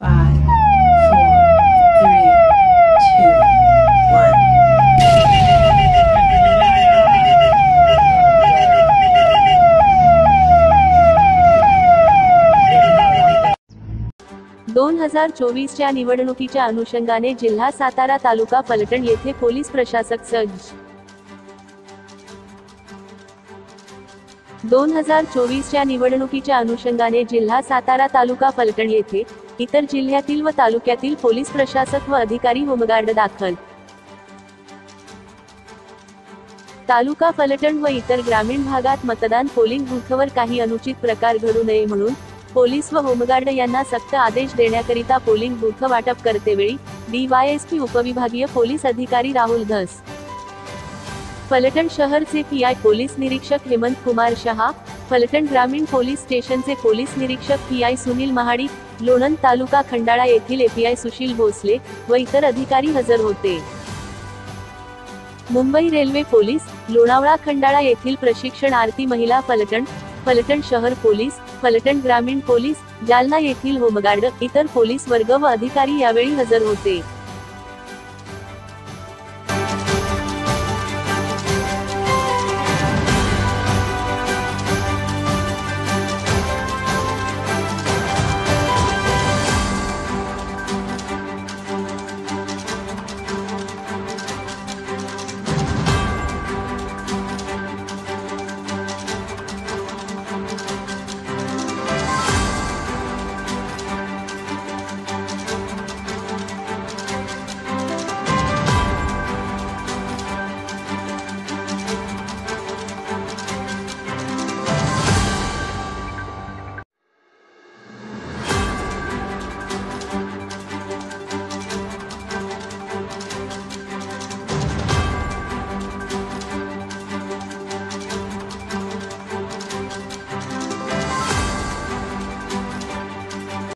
5, 4, 3, 2, 1. 2024च्या निवडणुकीच्या अनुषंगाने जिल्हा सातारा तालुका फलटण येथे पोलीस प्रशासक सज्ज. 2024च्या निवडणुकीच्या अनुषंगाने जिल्हा सातारा तालुका फलटण येथे इतर जिल्ह्यातील व तालुक्यातील पोलीस प्रशासक व अधिकारी होमगार्ड दाखल. तालुका फलटण व इतर ग्रामीण भागात मतदान पोलिंग बूथवर काही अनुचित प्रकार घडू नये म्हणून पोलीस व होमगार्ड यांना सक्त आदेश देण्याकरिता पोलिंग बूथ वाटप करतेवेळी DYSP उपविभागीय पोलीस अधिकारी राहुल धस, फलटण शहरचे PI पोलीस निरीक्षक हेमंत कुमार शहा, फलटण ग्रामीण पोलीस स्टेशनचे पोलीस निरीक्षक PI सुनील महाडी, लोणंद तालुका खंडाळा येथील API सुशील भोसले व इतर अधिकारी हजर होते. मुंबई रेल्वे पोलीस, लोणावळा खंडाळा येथील प्रशिक्षणार्थी महिला फलटण, फलटण शहर पोलीस, फलटण ग्रामीण पोलीस, जालना येथील होमगार्ड, इतर पोलीस वर्ग व अधिकारी यावेळी हजर होते.